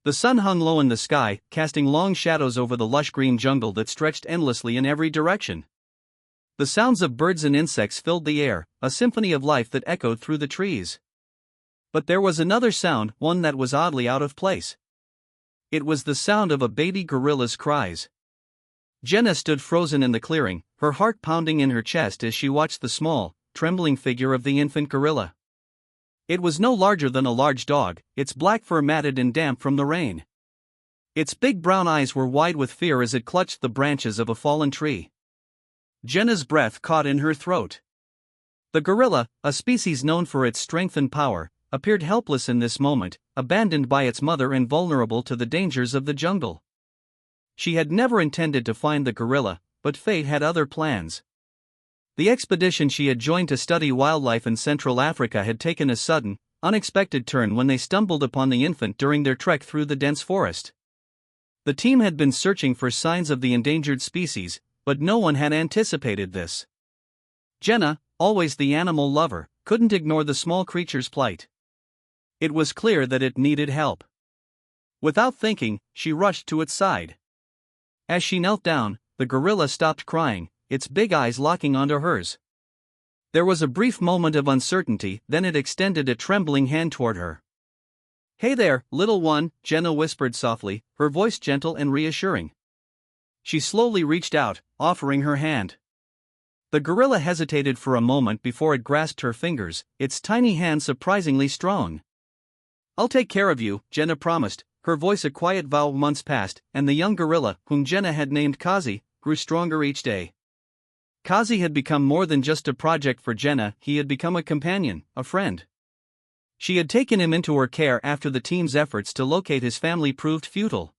The sun hung low in the sky, casting long shadows over the lush green jungle that stretched endlessly in every direction. The sounds of birds and insects filled the air, a symphony of life that echoed through the trees. But there was another sound, one that was oddly out of place. It was the sound of a baby gorilla's cries. Jenna stood frozen in the clearing, her heart pounding in her chest as she watched the small, trembling figure of the infant gorilla. It was no larger than a large dog, its black fur matted and damp from the rain. Its big brown eyes were wide with fear as it clutched the branches of a fallen tree. Jenna's breath caught in her throat. The gorilla, a species known for its strength and power, appeared helpless in this moment, abandoned by its mother and vulnerable to the dangers of the jungle. She had never intended to find the gorilla, but fate had other plans. The expedition she had joined to study wildlife in Central Africa had taken a sudden, unexpected turn when they stumbled upon the infant during their trek through the dense forest. The team had been searching for signs of the endangered species, but no one had anticipated this. Jenna, always the animal lover, couldn't ignore the small creature's plight. It was clear that it needed help. Without thinking, she rushed to its side. As she knelt down, the gorilla stopped crying, its big eyes locking onto hers. There was a brief moment of uncertainty, then it extended a trembling hand toward her. "Hey there, little one," Jenna whispered softly, her voice gentle and reassuring. She slowly reached out, offering her hand. The gorilla hesitated for a moment before it grasped her fingers, its tiny hand surprisingly strong. "I'll take care of you," Jenna promised, her voice a quiet vow. Months passed, and the young gorilla, whom Jenna had named Kazi, grew stronger each day. Kazi had become more than just a project for Jenna, he had become a companion, a friend. She had taken him into her care after the team's efforts to locate his family proved futile.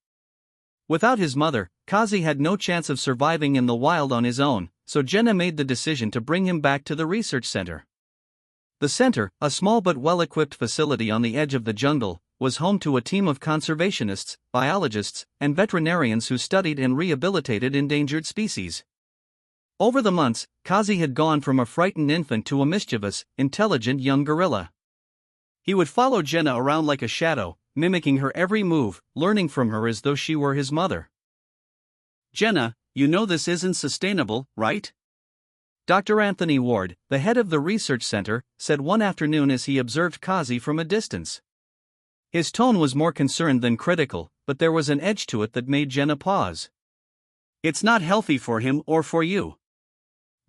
Without his mother, Kazi had no chance of surviving in the wild on his own, so Jenna made the decision to bring him back to the research center. The center, a small but well-equipped facility on the edge of the jungle, was home to a team of conservationists, biologists, and veterinarians who studied and rehabilitated endangered species. Over the months, Kazi had gone from a frightened infant to a mischievous, intelligent young gorilla. He would follow Jenna around like a shadow, mimicking her every move, learning from her as though she were his mother. "Jenna, you know this isn't sustainable, right?" Dr. Anthony Ward, the head of the research center, said one afternoon as he observed Kazi from a distance. His tone was more concerned than critical, but there was an edge to it that made Jenna pause. "It's not healthy for him or for you."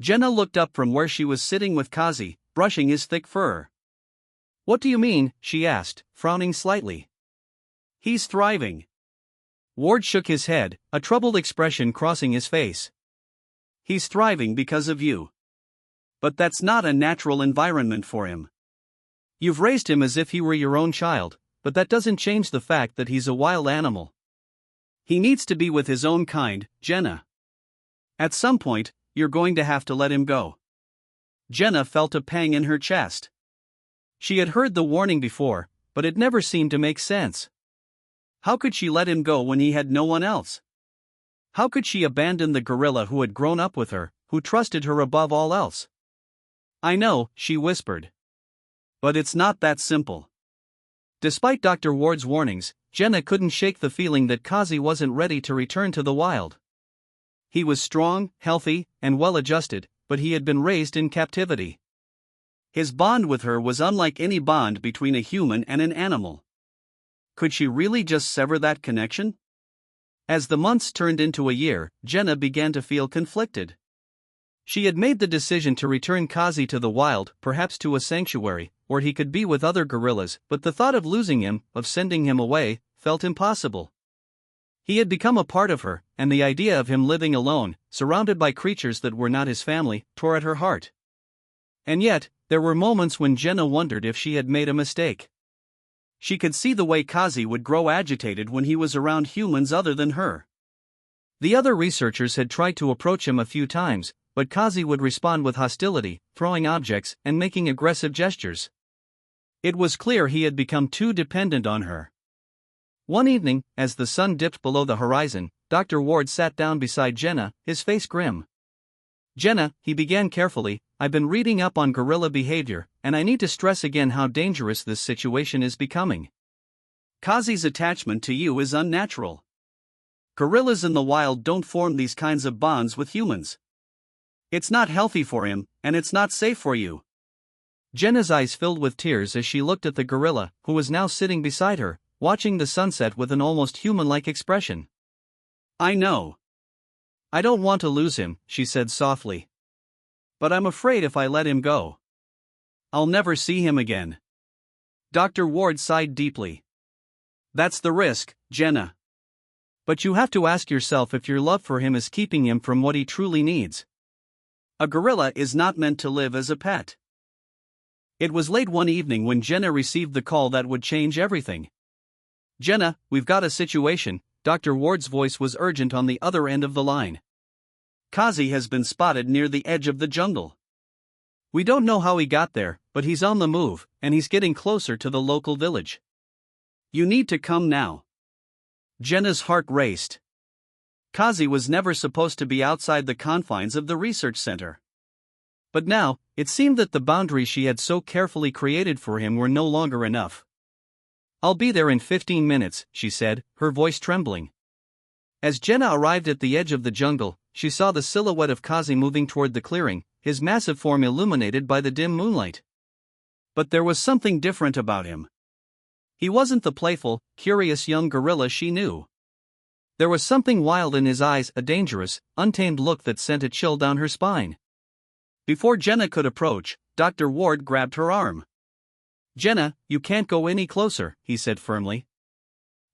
Jenna looked up from where she was sitting with Kazi, brushing his thick fur. "What do you mean?" she asked, frowning slightly. "He's thriving." Ward shook his head, a troubled expression crossing his face. "He's thriving because of you. But that's not a natural environment for him. You've raised him as if he were your own child, but that doesn't change the fact that he's a wild animal. He needs to be with his own kind, Jenna. At some point, you're going to have to let him go." Jenna felt a pang in her chest. She had heard the warning before, but it never seemed to make sense. How could she let him go when he had no one else? How could she abandon the gorilla who had grown up with her, who trusted her above all else? "I know," she whispered. "But it's not that simple." Despite Dr. Ward's warnings, Jenna couldn't shake the feeling that Kazi wasn't ready to return to the wild. He was strong, healthy, and well-adjusted, but he had been raised in captivity. His bond with her was unlike any bond between a human and an animal. Could she really just sever that connection? As the months turned into a year, Jenna began to feel conflicted. She had made the decision to return Kazi to the wild, perhaps to a sanctuary, where he could be with other gorillas, but the thought of losing him, of sending him away, felt impossible. He had become a part of her, and the idea of him living alone, surrounded by creatures that were not his family, tore at her heart. And yet, there were moments when Jenna wondered if she had made a mistake. She could see the way Kazi would grow agitated when he was around humans other than her. The other researchers had tried to approach him a few times, but Kazi would respond with hostility, throwing objects and making aggressive gestures. It was clear he had become too dependent on her. One evening, as the sun dipped below the horizon, Dr. Ward sat down beside Jenna, his face grim. "Jenna," he began carefully, "I've been reading up on gorilla behavior, and I need to stress again how dangerous this situation is becoming. Kazi's attachment to you is unnatural. Gorillas in the wild don't form these kinds of bonds with humans. It's not healthy for him, and it's not safe for you. Jenna's eyes filled with tears as she looked at the gorilla, who was now sitting beside her, watching the sunset with an almost human-like expression. I know. I don't want to lose him, she said softly. But I'm afraid if I let him go, I'll never see him again. Dr. Ward sighed deeply. That's the risk, Jenna. But you have to ask yourself if your love for him is keeping him from what he truly needs. A gorilla is not meant to live as a pet. It was late one evening when Jenna received the call that would change everything. Jenna, we've got a situation. Dr. Ward's voice was urgent on the other end of the line. Kazi has been spotted near the edge of the jungle. We don't know how he got there, but he's on the move, and he's getting closer to the local village. You need to come now. Jenna's heart raced. Kazi was never supposed to be outside the confines of the research center. But now, it seemed that the boundaries she had so carefully created for him were no longer enough. I'll be there in 15 minutes, she said, her voice trembling. As Jenna arrived at the edge of the jungle, she saw the silhouette of Kazi moving toward the clearing, his massive form illuminated by the dim moonlight. But there was something different about him. He wasn't the playful, curious young gorilla she knew. There was something wild in his eyes, a dangerous, untamed look that sent a chill down her spine. Before Jenna could approach, Dr. Ward grabbed her arm. Jenna, you can't go any closer, he said firmly.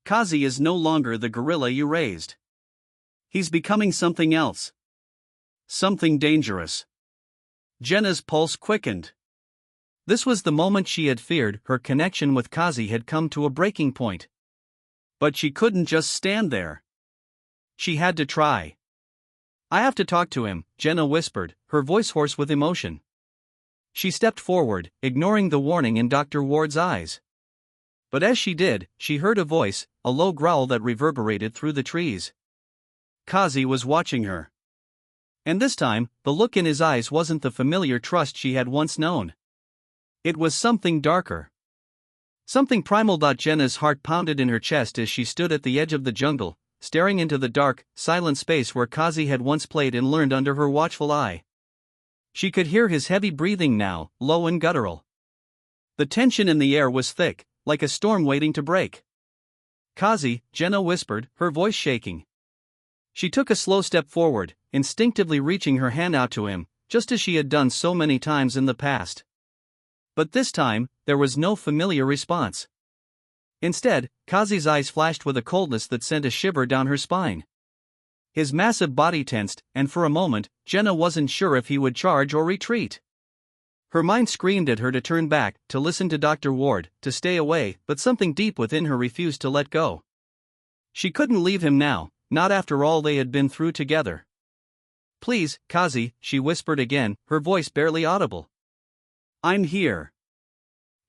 Kazi is no longer the gorilla you raised. He's becoming something else. Something dangerous. Jenna's pulse quickened. This was the moment she had feared. Her connection with Kazi had come to a breaking point. But she couldn't just stand there. She had to try. I have to talk to him, Jenna whispered, her voice hoarse with emotion. She stepped forward, ignoring the warning in Dr. Ward's eyes. But as she did, she heard a voice, a low growl that reverberated through the trees. Kazi was watching her. And this time, the look in his eyes wasn't the familiar trust she had once known. It was something darker. Something primal. Jenna's heart pounded in her chest as she stood at the edge of the jungle, staring into the dark, silent space where Kazi had once played and learned under her watchful eye. She could hear his heavy breathing now, low and guttural. The tension in the air was thick, like a storm waiting to break. Kazi, Jenna whispered, her voice shaking. She took a slow step forward, instinctively reaching her hand out to him, just as she had done so many times in the past. But this time, there was no familiar response. Instead, Kazi's eyes flashed with a coldness that sent a shiver down her spine. His massive body tensed, and for a moment, Jenna wasn't sure if he would charge or retreat. Her mind screamed at her to turn back, to listen to Dr. Ward, to stay away, but something deep within her refused to let go. She couldn't leave him now, not after all they had been through together. Please, Kazi, she whispered again, her voice barely audible. I'm here.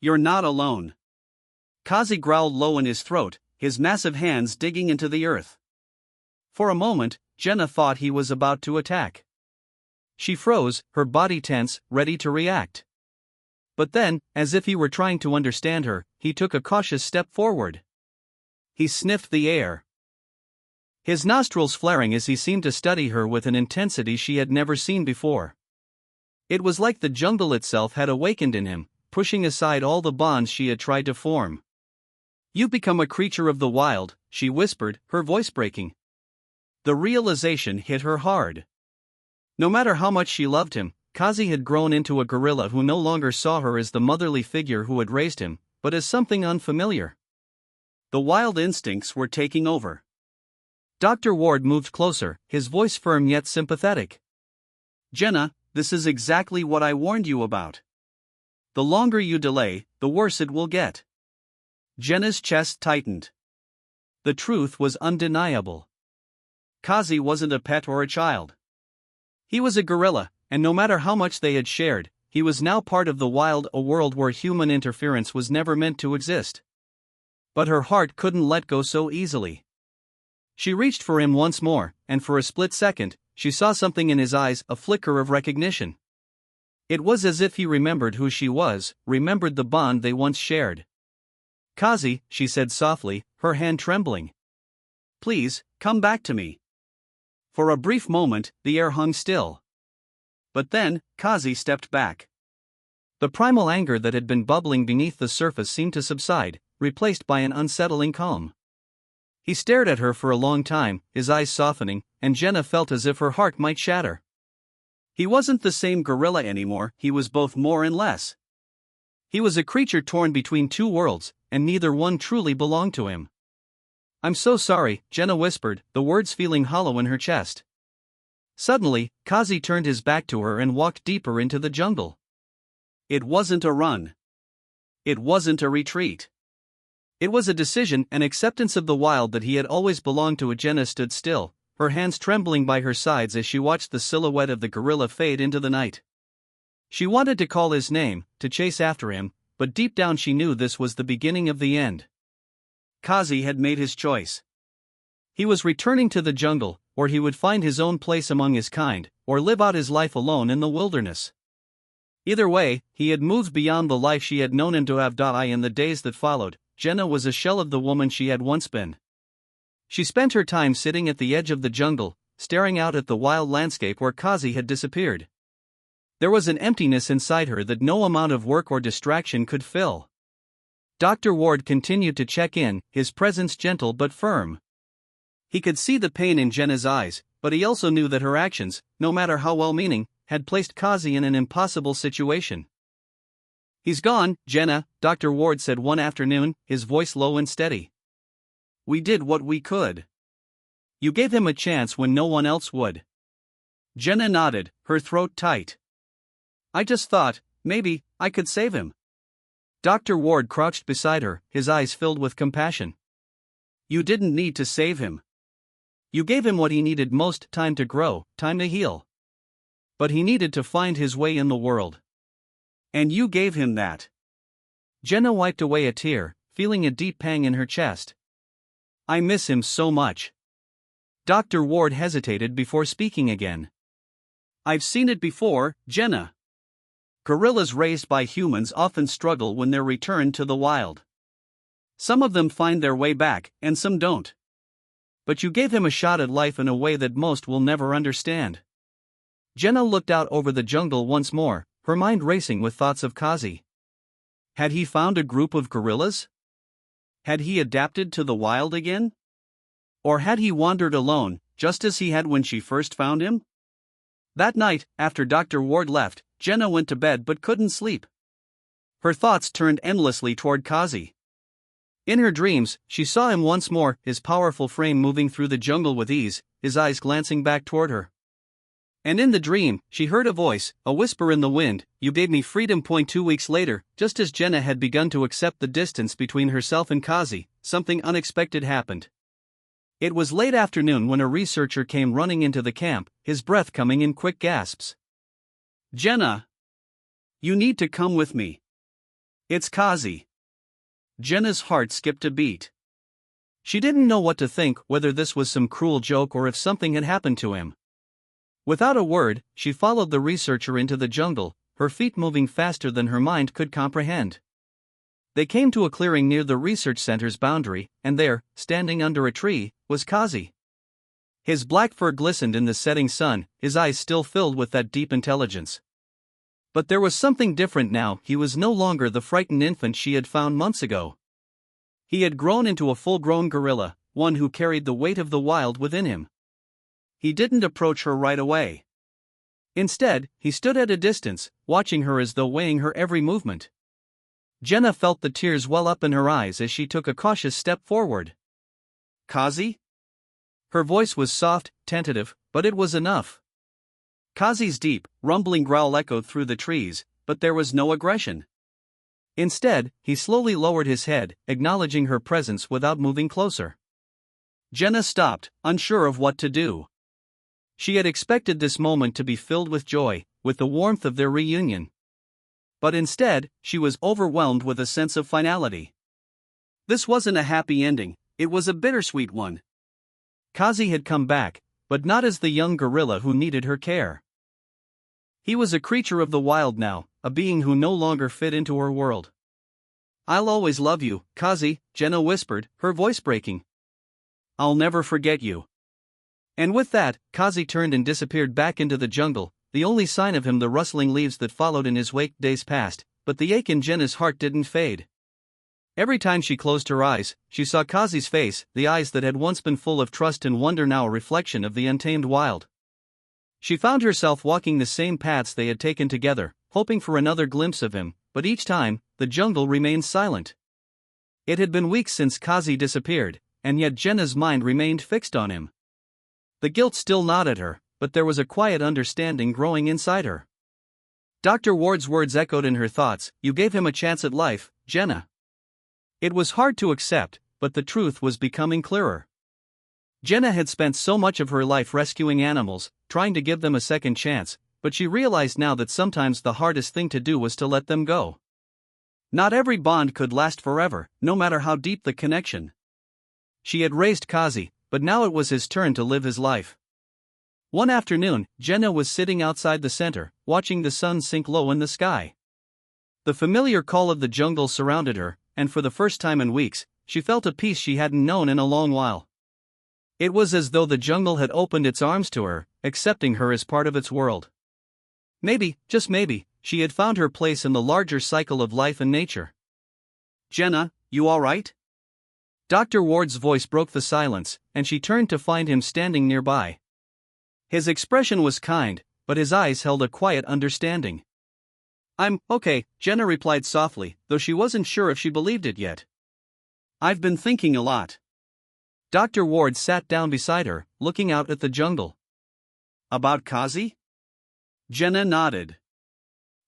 You're not alone. Kazi growled low in his throat, his massive hands digging into the earth. For a moment, Jenna thought he was about to attack. She froze, her body tense, ready to react. But then, as if he were trying to understand her, he took a cautious step forward. He sniffed the air. His nostrils flaring as he seemed to study her with an intensity she had never seen before. It was like the jungle itself had awakened in him, pushing aside all the bonds she had tried to form. You've become a creature of the wild, she whispered, her voice breaking. The realization hit her hard. No matter how much she loved him, Kazi had grown into a gorilla who no longer saw her as the motherly figure who had raised him, but as something unfamiliar. The wild instincts were taking over. Dr. Ward moved closer, his voice firm yet sympathetic. Jenna, this is exactly what I warned you about. The longer you delay, the worse it will get. Jenna's chest tightened. The truth was undeniable. Kazi wasn't a pet or a child. He was a gorilla, and no matter how much they had shared, he was now part of the wild, a world where human interference was never meant to exist. But her heart couldn't let go so easily. She reached for him once more, and for a split second, she saw something in his eyes, a flicker of recognition. It was as if he remembered who she was, remembered the bond they once shared. Kazi, she said softly, her hand trembling. Please, come back to me. For a brief moment, the air hung still. But then, Kazi stepped back. The primal anger that had been bubbling beneath the surface seemed to subside, replaced by an unsettling calm. He stared at her for a long time, his eyes softening, and Jenna felt as if her heart might shatter. He wasn't the same gorilla anymore, he was both more and less. He was a creature torn between two worlds, and neither one truly belonged to him. I'm so sorry, Jenna whispered, the words feeling hollow in her chest. Suddenly, Kazi turned his back to her and walked deeper into the jungle. It wasn't a run. It wasn't a retreat. It was a decision, an acceptance of the wild that he had always belonged to. Jenna stood still, her hands trembling by her sides as she watched the silhouette of the gorilla fade into the night. She wanted to call his name, to chase after him, but deep down she knew this was the beginning of the end. Kazi had made his choice. He was returning to the jungle, where he would find his own place among his kind, or live out his life alone in the wilderness. Either way, he had moved beyond the life she had known him to have. In the days that followed, Jenna was a shell of the woman she had once been. She spent her time sitting at the edge of the jungle, staring out at the wild landscape where Kazi had disappeared. There was an emptiness inside her that no amount of work or distraction could fill. Dr. Ward continued to check in, his presence gentle but firm. He could see the pain in Jenna's eyes, but he also knew that her actions, no matter how well-meaning, had placed Kazi in an impossible situation. He's gone, Jenna, Dr. Ward said one afternoon, his voice low and steady. We did what we could. You gave him a chance when no one else would. Jenna nodded, her throat tight. I just thought, maybe, I could save him. Dr. Ward crouched beside her, his eyes filled with compassion. You didn't need to save him. You gave him what he needed most, time to grow, time to heal. But he needed to find his way in the world. And you gave him that. Jenna wiped away a tear, feeling a deep pang in her chest. I miss him so much. Dr. Ward hesitated before speaking again. I've seen it before, Jenna. Gorillas raised by humans often struggle when they're returned to the wild. Some of them find their way back, and some don't. But you gave him a shot at life in a way that most will never understand. Jenna looked out over the jungle once more, her mind racing with thoughts of Kazi. Had he found a group of gorillas? Had he adapted to the wild again? Or had he wandered alone, just as he had when she first found him? That night, after Dr. Ward left, Jenna went to bed but couldn't sleep. Her thoughts turned endlessly toward Kazi. In her dreams, she saw him once more, his powerful frame moving through the jungle with ease, his eyes glancing back toward her. And in the dream, she heard a voice, a whisper in the wind, you gave me freedom. 2 weeks later, just as Jenna had begun to accept the distance between herself and Kazi, something unexpected happened. It was late afternoon when a researcher came running into the camp, his breath coming in quick gasps. Jenna! You need to come with me. It's Kazi. Jenna's heart skipped a beat. She didn't know what to think, whether this was some cruel joke or if something had happened to him. Without a word, she followed the researcher into the jungle, her feet moving faster than her mind could comprehend. They came to a clearing near the research center's boundary, and there, standing under a tree, was Kazi. His black fur glistened in the setting sun, his eyes still filled with that deep intelligence. But there was something different now, he was no longer the frightened infant she had found months ago. He had grown into a full-grown gorilla, one who carried the weight of the wild within him. He didn't approach her right away. Instead, he stood at a distance, watching her as though weighing her every movement. Jenna felt the tears well up in her eyes as she took a cautious step forward. Kazi? Her voice was soft, tentative, but it was enough. Kazi's deep, rumbling growl echoed through the trees, but there was no aggression. Instead, he slowly lowered his head, acknowledging her presence without moving closer. Jenna stopped, unsure of what to do. She had expected this moment to be filled with joy, with the warmth of their reunion. But instead, she was overwhelmed with a sense of finality. This wasn't a happy ending, it was a bittersweet one. Kazi had come back, but not as the young gorilla who needed her care. He was a creature of the wild now, a being who no longer fit into her world. I'll always love you, Kazi, Jenna whispered, her voice breaking. I'll never forget you. And with that, Kazi turned and disappeared back into the jungle, the only sign of him the rustling leaves that followed in his wake days past, but the ache in Jenna's heart didn't fade. Every time she closed her eyes, she saw Kazi's face, the eyes that had once been full of trust and wonder now a reflection of the untamed wild. She found herself walking the same paths they had taken together, hoping for another glimpse of him, but each time, the jungle remained silent. It had been weeks since Kazi disappeared, and yet Jenna's mind remained fixed on him. The guilt still gnawed at her, but there was a quiet understanding growing inside her. Dr. Ward's words echoed in her thoughts, "You gave him a chance at life, Jenna." It was hard to accept, but the truth was becoming clearer. Jenna had spent so much of her life rescuing animals, trying to give them a second chance, but she realized now that sometimes the hardest thing to do was to let them go. Not every bond could last forever, no matter how deep the connection. She had raised Kazi, but now it was his turn to live his life. One afternoon, Jenna was sitting outside the center, watching the sun sink low in the sky. The familiar call of the jungle surrounded her, and for the first time in weeks, she felt a peace she hadn't known in a long while. It was as though the jungle had opened its arms to her, accepting her as part of its world. Maybe, just maybe, she had found her place in the larger cycle of life and nature. "Jenna, you all right?" Dr. Ward's voice broke the silence, and she turned to find him standing nearby. His expression was kind, but his eyes held a quiet understanding. "I'm okay," Jenna replied softly, though she wasn't sure if she believed it yet. "I've been thinking a lot." Dr. Ward sat down beside her, looking out at the jungle. "About Kazi?" Jenna nodded.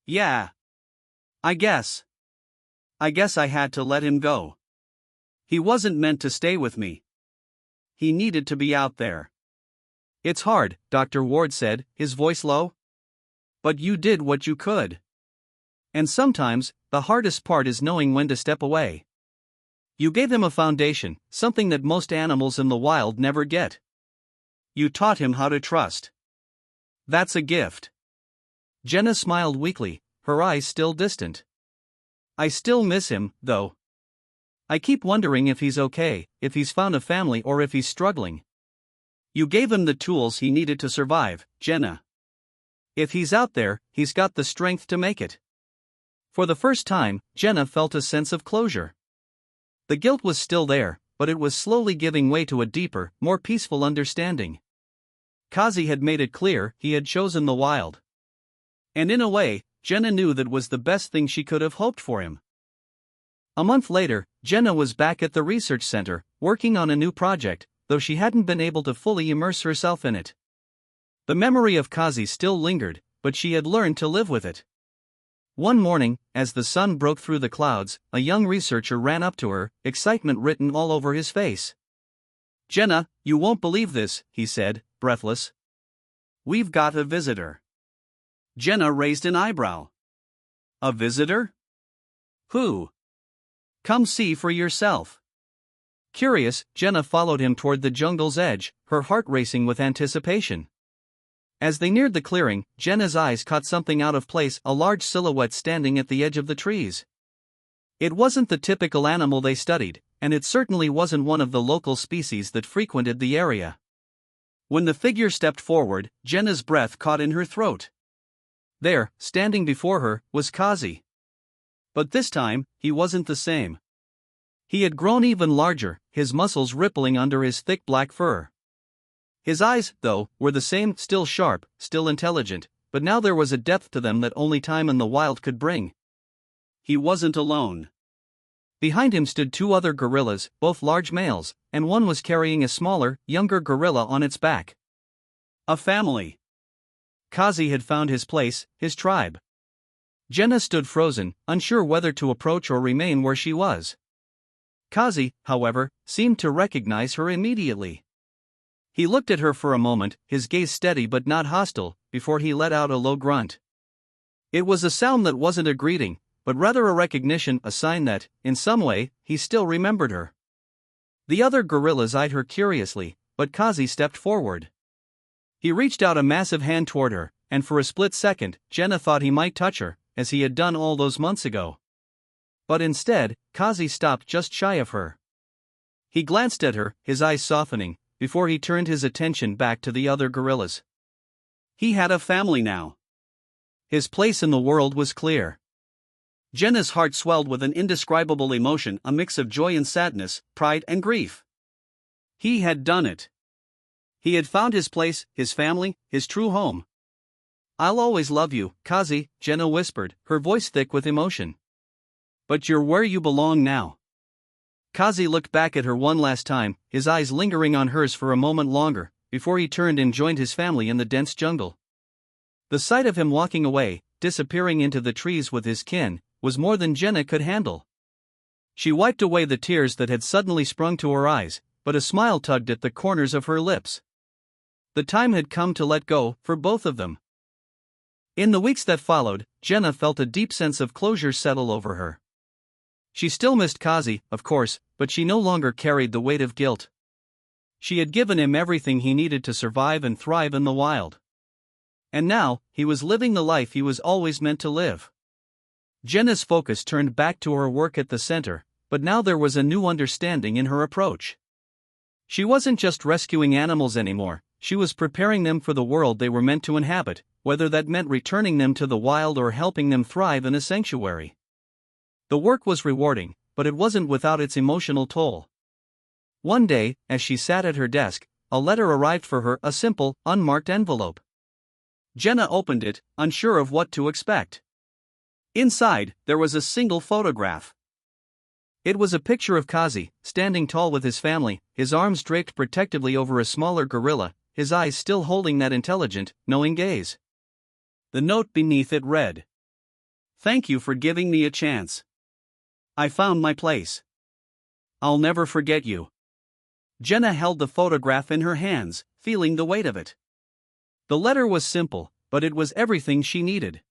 "Yeah. I guess I had to let him go. He wasn't meant to stay with me. He needed to be out there." "It's hard," Dr. Ward said, his voice low. "But you did what you could. And sometimes, the hardest part is knowing when to step away. You gave him a foundation, something that most animals in the wild never get. You taught him how to trust. That's a gift." Jenna smiled weakly, her eyes still distant. "I still miss him, though. I keep wondering if he's okay, if he's found a family or if he's struggling. You gave him the tools he needed to survive, Jenna. If he's out there, he's got the strength to make it." For the first time, Jenna felt a sense of closure. The guilt was still there, but it was slowly giving way to a deeper, more peaceful understanding. Kazi had made it clear he had chosen the wild. And in a way, Jenna knew that was the best thing she could have hoped for him. A month later, Jenna was back at the research center, working on a new project, though she hadn't been able to fully immerse herself in it. The memory of Kazi still lingered, but she had learned to live with it. One morning, as the sun broke through the clouds, a young researcher ran up to her, excitement written all over his face. "Jenna, you won't believe this," he said, breathless. "We've got a visitor." Jenna raised an eyebrow. "A visitor? Who? Come see for yourself." Curious, Jenna followed him toward the jungle's edge, her heart racing with anticipation. As they neared the clearing, Jenna's eyes caught something out of place, a large silhouette standing at the edge of the trees. It wasn't the typical animal they studied, and it certainly wasn't one of the local species that frequented the area. When the figure stepped forward, Jenna's breath caught in her throat. There, standing before her, was Kazi. But this time, he wasn't the same. He had grown even larger, his muscles rippling under his thick black fur. His eyes, though, were the same, still sharp, still intelligent, but now there was a depth to them that only time and the wild could bring. He wasn't alone. Behind him stood two other gorillas, both large males, and one was carrying a smaller, younger gorilla on its back. A family. Kazi had found his place, his tribe. Jenna stood frozen, unsure whether to approach or remain where she was. Kazi, however, seemed to recognize her immediately. He looked at her for a moment, his gaze steady but not hostile, before he let out a low grunt. It was a sound that wasn't a greeting, but rather a recognition, a sign that, in some way, he still remembered her. The other gorillas eyed her curiously, but Kazi stepped forward. He reached out a massive hand toward her, and for a split second, Jenna thought he might touch her, as he had done all those months ago. But instead, Kazi stopped just shy of her. He glanced at her, his eyes softening, before he turned his attention back to the other gorillas. He had a family now. His place in the world was clear. Jenna's heart swelled with an indescribable emotion, a mix of joy and sadness, pride and grief. He had done it. He had found his place, his family, his true home. "I'll always love you, Kazi," Jenna whispered, her voice thick with emotion. "But you're where you belong now." Kazi looked back at her one last time, his eyes lingering on hers for a moment longer, before he turned and joined his family in the dense jungle. The sight of him walking away, disappearing into the trees with his kin, was more than Jenna could handle. She wiped away the tears that had suddenly sprung to her eyes, but a smile tugged at the corners of her lips. The time had come to let go, for both of them. In the weeks that followed, Jenna felt a deep sense of closure settle over her. She still missed Kazi, of course, but she no longer carried the weight of guilt. She had given him everything he needed to survive and thrive in the wild. And now, he was living the life he was always meant to live. Jenna's focus turned back to her work at the center, but now there was a new understanding in her approach. She wasn't just rescuing animals anymore, she was preparing them for the world they were meant to inhabit, whether that meant returning them to the wild or helping them thrive in a sanctuary. The work was rewarding, but it wasn't without its emotional toll. One day, as she sat at her desk, a letter arrived for her, a simple, unmarked envelope. Jenna opened it, unsure of what to expect. Inside, there was a single photograph. It was a picture of Kazi, standing tall with his family, his arms draped protectively over a smaller gorilla, his eyes still holding that intelligent, knowing gaze. The note beneath it read, "Thank you for giving me a chance. I found my place. I'll never forget you." Jenna held the photograph in her hands, feeling the weight of it. The letter was simple, but it was everything she needed.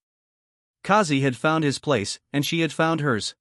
Kazi had found his place, and she had found hers.